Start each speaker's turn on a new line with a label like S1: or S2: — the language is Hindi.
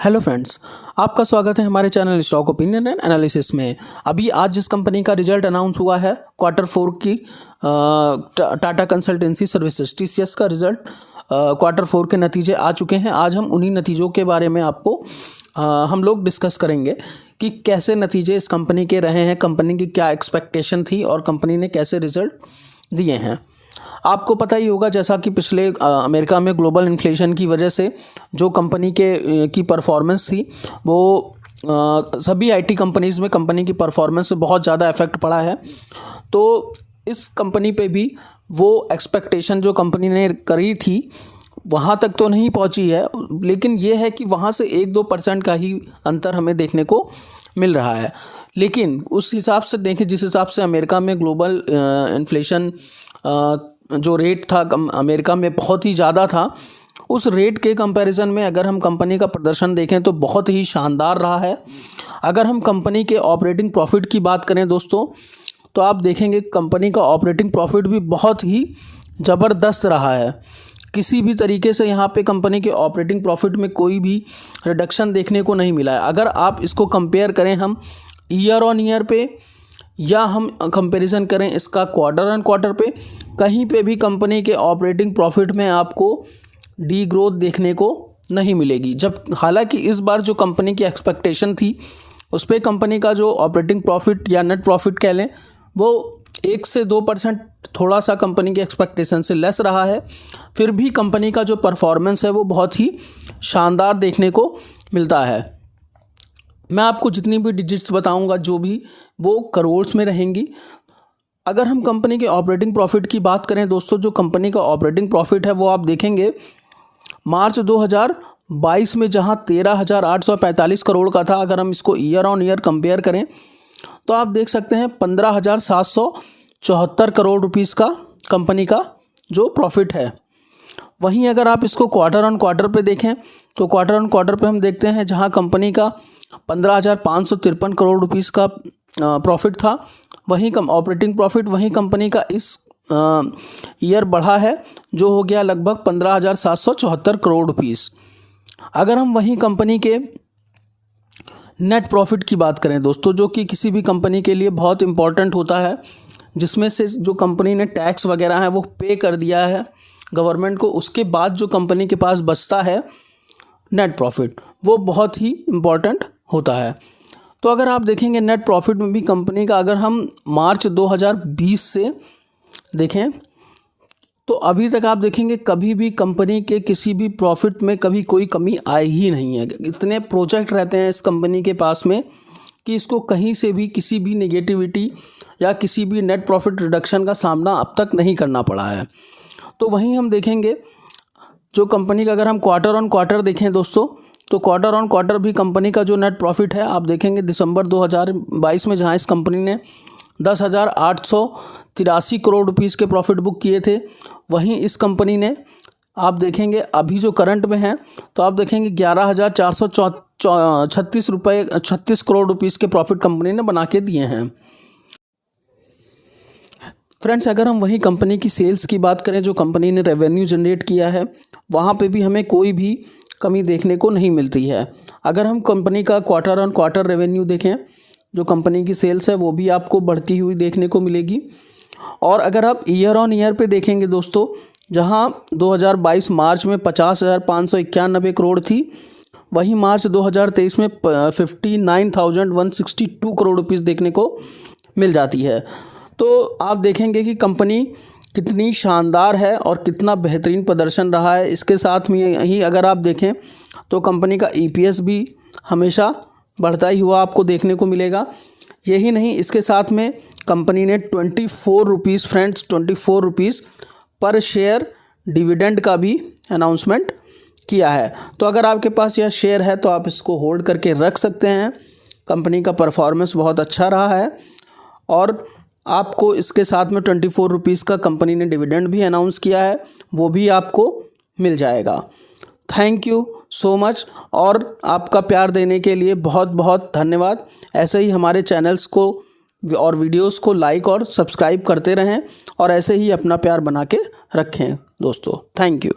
S1: हेलो फ्रेंड्स, आपका स्वागत है हमारे channel stock opinion and analysis में। अभी आज जिस कंपनी का रिजल्ट अनाउंस हुआ है Q4 की टाटा कंसल्टेंसी सर्विसेज TCS का रिजल्ट Q4 के नतीजे आ चुके हैं। आज हम उन्हीं नतीजों के बारे में आपको हम लोग डिस्कस करेंगे कि कैसे नतीजे इस कंपनी के रहे हैं, कंपनी की क्या एक्सपेक्टेशन थी और कंपनी ने कैसे रिजल्ट दिए हैं। आपको पता ही होगा जैसा कि पिछले अमेरिका में ग्लोबल इन्फ्लेशन की वजह से जो कंपनी की परफॉर्मेंस थी वो सभी आईटी कंपनीज़ में कंपनी की परफॉर्मेंस से बहुत ज़्यादा इफेक्ट पड़ा है। तो इस कंपनी पे भी वो एक्सपेक्टेशन जो कंपनी ने करी थी वहाँ तक तो नहीं पहुँची है, लेकिन ये है कि वहाँ से 1-2% का ही अंतर हमें देखने को मिल रहा है। लेकिन उस हिसाब से देखें जिस हिसाब से अमेरिका में ग्लोबल इन्फ्लेशन जो रेट था अमेरिका में बहुत ही ज़्यादा था, उस रेट के कंपैरिजन में अगर हम कंपनी का प्रदर्शन देखें तो बहुत ही शानदार रहा है। अगर हम कंपनी के ऑपरेटिंग प्रॉफिट की बात करें दोस्तों, तो आप देखेंगे कंपनी का ऑपरेटिंग प्रॉफिट भी बहुत ही ज़बरदस्त रहा है। किसी भी तरीके से यहाँ पे कंपनी के ऑपरेटिंग प्रॉफिट में कोई भी रिडक्शन देखने को नहीं मिला है। अगर आप इसको कंपेयर करें हम ईयर ऑन ईयर पे या हम कंपैरिजन करें इसका क्वार्टर ऑन क्वार्टर पे, कहीं पे भी कंपनी के ऑपरेटिंग प्रॉफिट में आपको डी ग्रोथ देखने को नहीं मिलेगी। जब हालांकि इस बार जो कंपनी की एक्सपेक्टेशन थी उस पर कंपनी का जो ऑपरेटिंग प्रॉफिट या नेट प्रॉफिट कह लें वो 1 से 2% थोड़ा सा कंपनी की एक्सपेक्टेशन से लेस रहा है, फिर भी कंपनी का जो परफॉर्मेंस है वो बहुत ही शानदार देखने को मिलता है। मैं आपको जितनी भी डिजिट्स बताऊंगा जो भी वो करोड़्स में रहेंगी। अगर हम कंपनी के ऑपरेटिंग प्रॉफिट की बात करें दोस्तों, जो कंपनी का ऑपरेटिंग प्रॉफिट है वो आप देखेंगे मार्च 2022 में जहां 13,845 करोड़ का था, अगर हम इसको ईयर ऑन ईयर कंपेयर करें तो आप देख सकते हैं 15,774 करोड़ रुपीस का कंपनी का जो प्रॉफिट है। वहीं अगर आप इसको क्वार्टर ऑन क्वार्टर पे देखें तो क्वार्टर ऑन क्वार्टर पे हम देखते हैं जहां कंपनी का 15,553 करोड़ रुपीस का प्रॉफिट था, वहीं ऑपरेटिंग प्रॉफिट वहीं कंपनी का इस ईयर बढ़ा है जो हो गया लगभग 15,774 करोड़ रुपीस। अगर हम वहीं कंपनी के नेट प्रॉफिट की बात करें दोस्तों, जो कि किसी भी कंपनी के लिए बहुत इम्पॉर्टेंट होता है, जिसमें से जो कंपनी ने टैक्स वगैरह है वो पे कर दिया है गवर्नमेंट को, उसके बाद जो कंपनी के पास बचता है नेट प्रॉफिट वो बहुत ही इम्पॉर्टेंट होता है। तो अगर आप देखेंगे नेट प्रॉफिट में भी कंपनी का अगर हम मार्च 2020 से देखें तो अभी तक आप देखेंगे कभी भी कंपनी के किसी भी प्रॉफिट में कभी कोई कमी आई ही नहीं है। इतने प्रोजेक्ट रहते हैं इस कंपनी के पास में कि इसको कहीं से भी किसी भी नेगेटिविटी या किसी भी नेट प्रॉफिट रिडक्शन का सामना अब तक नहीं करना पड़ा है। तो वहीं हम देखेंगे जो कंपनी का अगर हम क्वार्टर ऑन क्वार्टर देखें दोस्तों, तो क्वार्टर ऑन क्वार्टर भी कंपनी का जो नेट प्रॉफिट है आप देखेंगे दिसंबर 2022 में जहां इस कंपनी ने 10,883 करोड़ रुपीस के प्रॉफिट बुक किए थे, वहीं इस कंपनी ने आप देखेंगे अभी जो करंट में है तो आप देखेंगे 11,436 करोड़ रुपीस के प्रॉफिट कंपनी ने बना के दिए हैं। फ्रेंड्स, अगर हम वही कंपनी की सेल्स की बात करें, जो कंपनी ने रेवेन्यू जनरेट किया है, वहाँ पे भी हमें कोई भी कमी देखने को नहीं मिलती है। अगर हम कंपनी का क्वार्टर ऑन क्वार्टर रेवेन्यू देखें, जो कंपनी की सेल्स है वो भी आपको बढ़ती हुई देखने को मिलेगी। और अगर आप ईयर ऑन ईयर पे देखेंगे दोस्तों, जहां 2022 मार्च में 50,591 करोड़ थी, वहीं मार्च 2023 में 59,162 करोड़ रुपीस देखने को मिल जाती है। तो आप देखेंगे कि कंपनी कितनी शानदार है और कितना बेहतरीन प्रदर्शन रहा है। इसके साथ में ही अगर आप देखें तो कंपनी का EPS भी हमेशा बढ़ता ही हुआ आपको देखने को मिलेगा। यही नहीं, इसके साथ में कंपनी ने 24 रुपीज़ फ्रेंड्स 24 रुपीज़ पर शेयर डिविडेंड का भी अनाउंसमेंट किया है। तो अगर आपके पास यह शेयर है तो आप इसको होल्ड करके रख सकते हैं। कंपनी का परफॉर्मेंस बहुत अच्छा रहा है और आपको इसके साथ में 24 रुपीज़ का कंपनी ने डिविडेंड भी अनाउंस किया है, वो भी आपको मिल जाएगा। थैंक यू सो मच और आपका प्यार देने के लिए बहुत बहुत धन्यवाद। ऐसे ही हमारे चैनल्स को और वीडियोस को लाइक और सब्सक्राइब करते रहें और ऐसे ही अपना प्यार बना के रखें दोस्तों। Thank you.